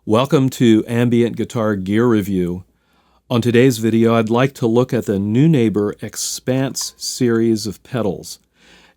Welcome to Ambient Guitar Gear Review. On today's video, I'd like to look at the Neunaber Expanse Series of pedals.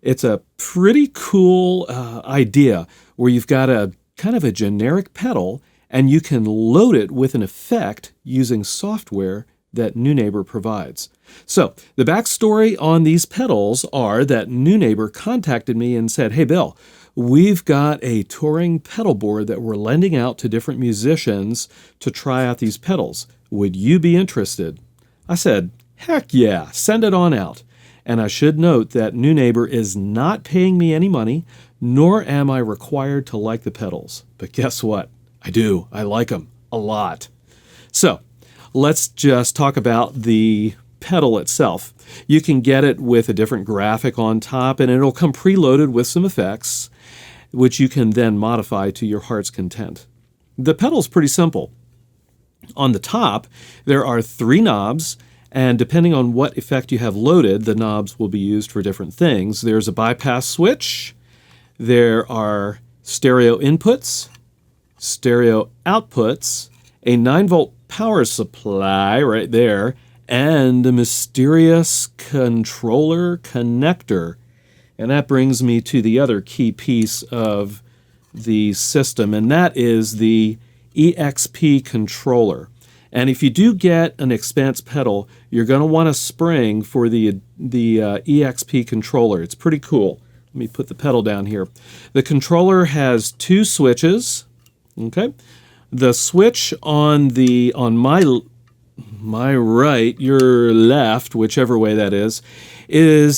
It's a pretty cool idea where you've got a kind of a generic pedal and you can load it with an effect using software that Neunaber provides. So, the backstory on these pedals are that Neunaber contacted me and said, "Hey Bill, we've got a touring pedal board that we're lending out to different musicians to try out these pedals. Would you be interested?" I said, "Heck yeah, send it on out." And I should note that Neunaber is not paying me any money, nor am I required to like the pedals. But guess what? I do. I like them a lot. So, let's just talk about the pedal itself. You can get it with a different graphic on top, and it'll come preloaded with some effects, which you can then modify to your heart's content. The pedal's pretty simple. On the top, there are 3 knobs, and depending on what effect you have loaded, the knobs will be used for different things. There's a bypass switch, there are stereo inputs, stereo outputs, a 9-volt power supply right there, and a mysterious controller connector. And that brings me to the other key piece of the system, and that is the EXP Controller. And if you do get an Expanse pedal, you're going to want a spring for the EXP Controller. It's pretty cool. Let me put the pedal down here. The controller has 2 switches. Okay, the switch on my right, your left, whichever way that is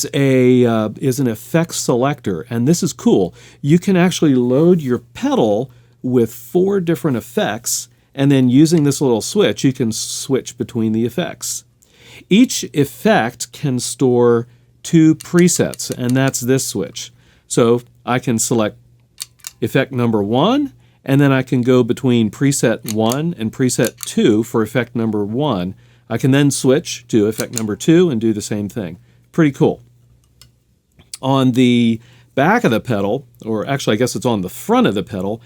an effects selector, and this is cool. You can actually load your pedal with 4 different effects, and then using this little switch, you can switch between the effects. Each effect can store 2 presets, and that's this switch. So I can select effect number 1, and then I can go between preset 1 and preset 2 for effect number 1. I can then switch to effect number 2 and do the same thing. Pretty cool. On the back of the pedal, or actually I guess it's on the front of the pedal,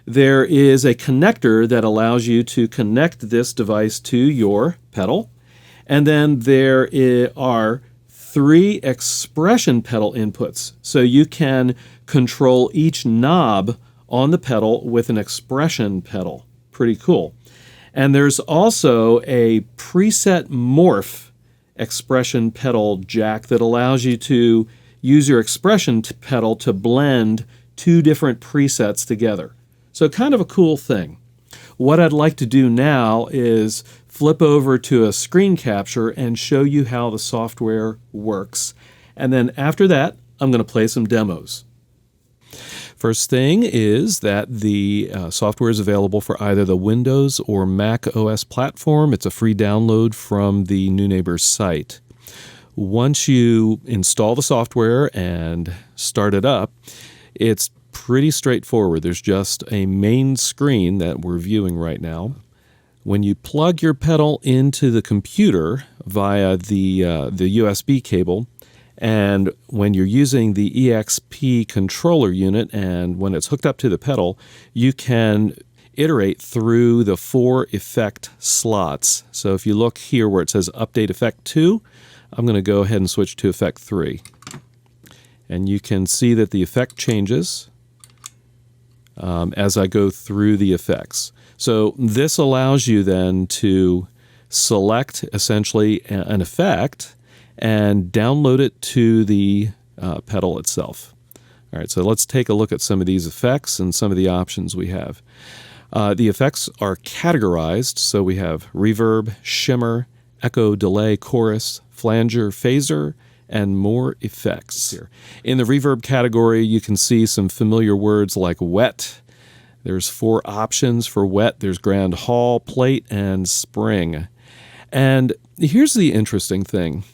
there is a connector that allows you to connect this device to your pedal. And then there are 3 expression pedal inputs. So you can control each knob on the pedal with an expression pedal. Pretty cool. And there's also a preset morph expression pedal jack that allows you to use your expression pedal to blend 2 different presets together. So kind of a cool thing. What I'd like to do now is flip over to a screen capture and show you how the software works. And then after that, I'm going to play some demos. First thing is that the software is available for either the Windows or Mac OS platform. It's a free download from the Neunaber site. Once you install the software and start it up, it's pretty straightforward. There's just a main screen that we're viewing right now. When you plug your pedal into the computer via the USB cable, and when you're using the EXP controller unit and when it's hooked up to the pedal, you can iterate through the 4 effect slots. So if you look here where it says Update Effect 2, I'm going to go ahead and switch to Effect 3. And you can see that the effect changes as I go through the effects. So this allows you then to select essentially an effect and download it to the pedal itself. All right, so let's take a look at some of these effects and some of the options we have. The effects are categorized, so we have reverb, shimmer, echo, delay, chorus, flanger, phaser, and more effects here. In the reverb category, you can see some familiar words like wet. There's 4 options for wet. There's grand hall, plate, and spring. And here's the interesting thing.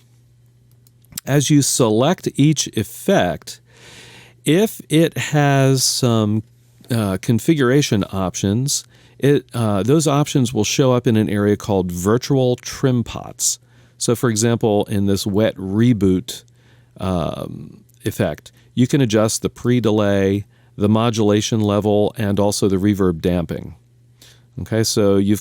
As you select each effect, if it has some configuration options, those options will show up in an area called virtual trim pots. So for example, in this wet reboot effect, you can adjust the pre-delay, the modulation level, and also the reverb damping. Okay, so you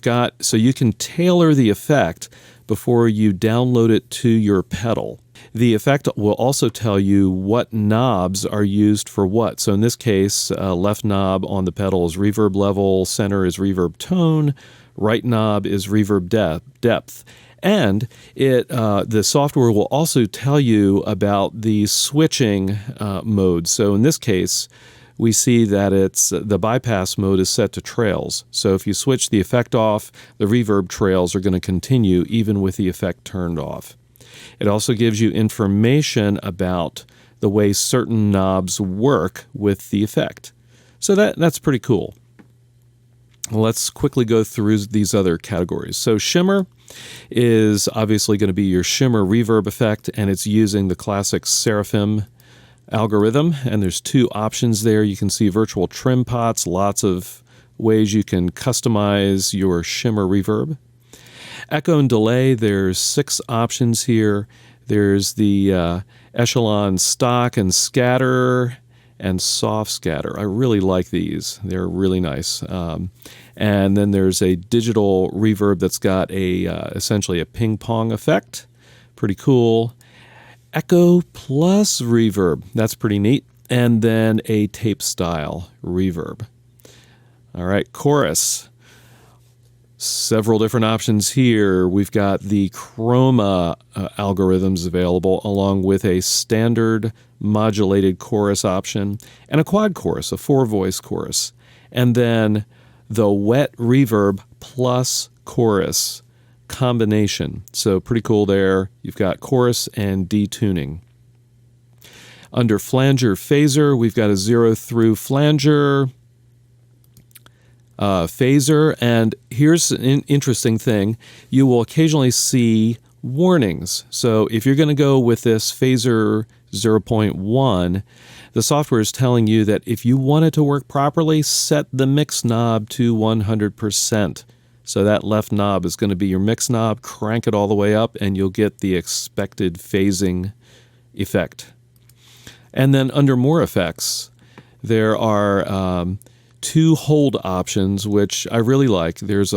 can tailor the effect before you download it to your pedal. The effect will also tell you what knobs are used for what. So in this case, left knob on the pedal is reverb level, center is reverb tone, right knob is reverb depth. And the software will also tell you about the switching modes. So in this case, we see that the bypass mode is set to trails. So if you switch the effect off, the reverb trails are going to continue even with the effect turned off. It also gives you information about the way certain knobs work with the effect. So that's pretty cool. Let's quickly go through these other categories. So shimmer is obviously going to be your shimmer reverb effect, and it's using the classic Seraphim algorithm, and there's two options there. You can see virtual trim pots, lots of ways you can customize your shimmer reverb. Echo and delay, there's 6 options here. There's the echelon stock and scatter and soft scatter. I really like these. They're really nice. And then there's a digital reverb that's got essentially a ping pong effect. Pretty cool. Echo plus reverb. That's pretty neat. And then a tape style reverb. All right, chorus. Several different options here. We've got the Chroma algorithms available, along with a standard modulated chorus option and a quad chorus, a 4-voice chorus. And then the wet reverb plus chorus combination. So pretty cool there. You've got chorus and detuning. Under flanger phaser, we've got a 0 through flanger phaser, and here's an interesting thing. You will occasionally see warnings. So if you're going to go with this phaser 0.1, the software is telling you that if you want it to work properly, set the mix knob to 100%. So that left knob is going to be your mix knob. Crank it all the way up, and you'll get the expected phasing effect. And then under more effects, there are 2 hold options, which I really like. There's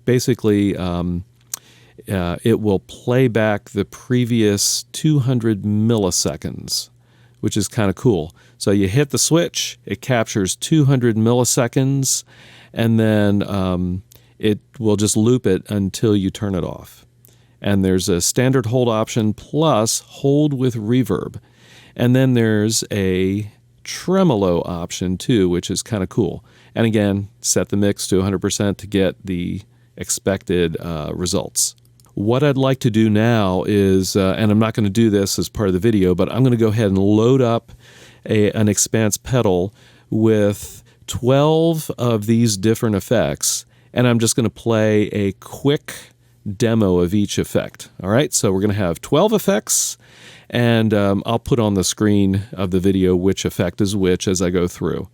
basically it will play back the previous 200 milliseconds, which is kind of cool. So you hit the switch, it captures 200 milliseconds, and then it will just loop it until you turn it off. And there's a standard hold option plus hold with reverb. And then there's a tremolo option too, which is kind of cool. And again, set the mix to 100% to get the expected results. What I'd like to do now is, and I'm not going to do this as part of the video, but I'm going to go ahead and load up an Expanse pedal with 12 of these different effects, and I'm just going to play a quick demo of each effect. All right, so we're going to have 12 effects, and I'll put on the screen of the video which effect is which as I go through.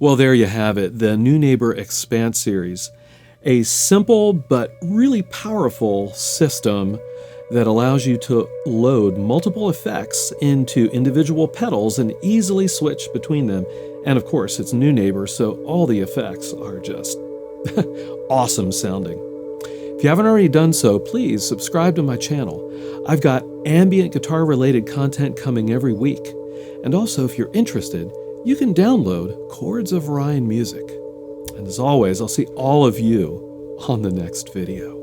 Well, there you have it, the Neunaber Expanse Series. A simple but really powerful system that allows you to load multiple effects into individual pedals and easily switch between them. And of course, it's Neunaber, so all the effects are just awesome sounding. If you haven't already done so, please subscribe to my channel. I've got ambient guitar-related content coming every week. And also, if you're interested, you can download Chords of Orion music. And as always, I'll see all of you on the next video.